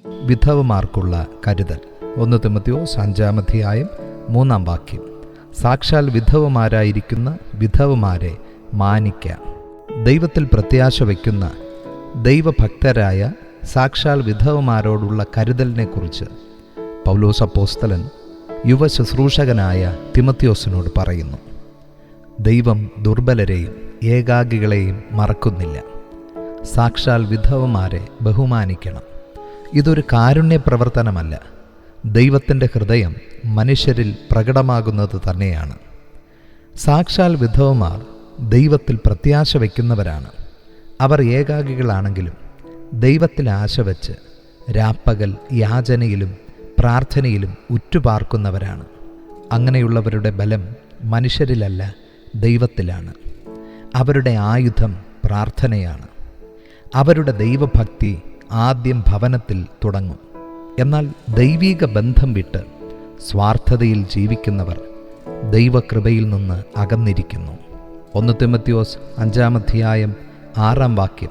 വിധവമാർക്കുള്ള കരുതൽ. 1 തിമോഥെയോസ് 5-3 സാക്ഷാൽ വിധവമാരായിരിക്കുന്ന വിധവമാരെ മാനിക്കുക. ദൈവത്തിൽ പ്രത്യാശ വയ്ക്കുന്ന ദൈവഭക്തരായ സാക്ഷാൽ വിധവമാരോടുള്ള കരുതലിനെക്കുറിച്ച് പൗലോസ് അപ്പോസ്തലൻ യുവ ശുശ്രൂഷകനായ തിമോഥെയോസിനോട് പറയുന്നു. ദൈവം ദുർബലരെയും ഏകാകികളെയും മറക്കുന്നില്ല. സാക്ഷാൽ വിധവമാരെ ബഹുമാനിക്കണം. ഇതൊരു കാരുണ്യ പ്രവർത്തനമല്ല, ദൈവത്തിൻ്റെ ഹൃദയം മനുഷ്യരിൽ പ്രകടമാകുന്നത് തന്നെയാണ്. സാക്ഷാൽ വിധവമാർ ദൈവത്തിൽ പ്രത്യാശ വയ്ക്കുന്നവരാണ്. അവർ ഏകാകികളാണെങ്കിലും ദൈവത്തിൽ ആശ വച്ച് രാപ്പകൽ യാചനയിലും പ്രാർത്ഥനയിലും ഉറ്റുപാർക്കുന്നവരാണ്. അങ്ങനെയുള്ളവരുടെ ബലം മനുഷ്യരിലല്ല, ദൈവത്തിലാണ്. അവരുടെ ആയുധം പ്രാർത്ഥനയാണ്. അവരുടെ ദൈവഭക്തി ആദ്യം ഭവനത്തിൽ തുടങ്ങും. എന്നാൽ ദൈവീക ബന്ധം വിട്ട് സ്വാർത്ഥതയിൽ ജീവിക്കുന്നവർ ദൈവകൃപയിൽ നിന്ന് അകന്നിരിക്കുന്നു. 1 തിമോഥെയോസ് 5-6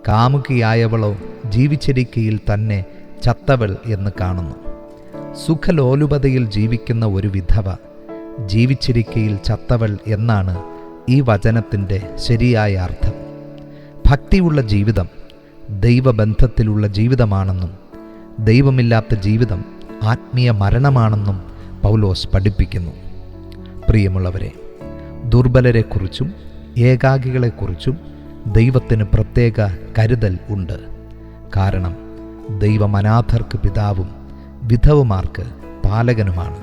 കാമുകിയായവളോ ജീവിച്ചിരിക്കയിൽ തന്നെ ചത്തവൾ എന്ന് കാണുന്നു. സുഖലോലുപതയിൽ ജീവിക്കുന്ന ഒരു വിധവ ജീവിച്ചിരിക്കയിൽ ചത്തവൾ എന്നാണ് ഈ വചനത്തിൻ്റെ ശരിയായ അർത്ഥം. ഭക്തിയുള്ള ജീവിതം ദൈവബന്ധത്തിലുള്ള ജീവിതമാണെന്നും ദൈവമില്ലാത്ത ജീവിതം ആത്മീയ മരണമാണെന്നും പൗലോസ് പഠിപ്പിക്കുന്നു. പ്രിയമുള്ളവരെ, ദുർബലരെക്കുറിച്ചും ഏകാകികളെക്കുറിച്ചും ദൈവത്തിന് പ്രത്യേക കരുതൽ ഉണ്ട്. കാരണം ദൈവം അനാഥർക്ക് പിതാവും വിധവമാർക്ക് പാലകനുമാണ്.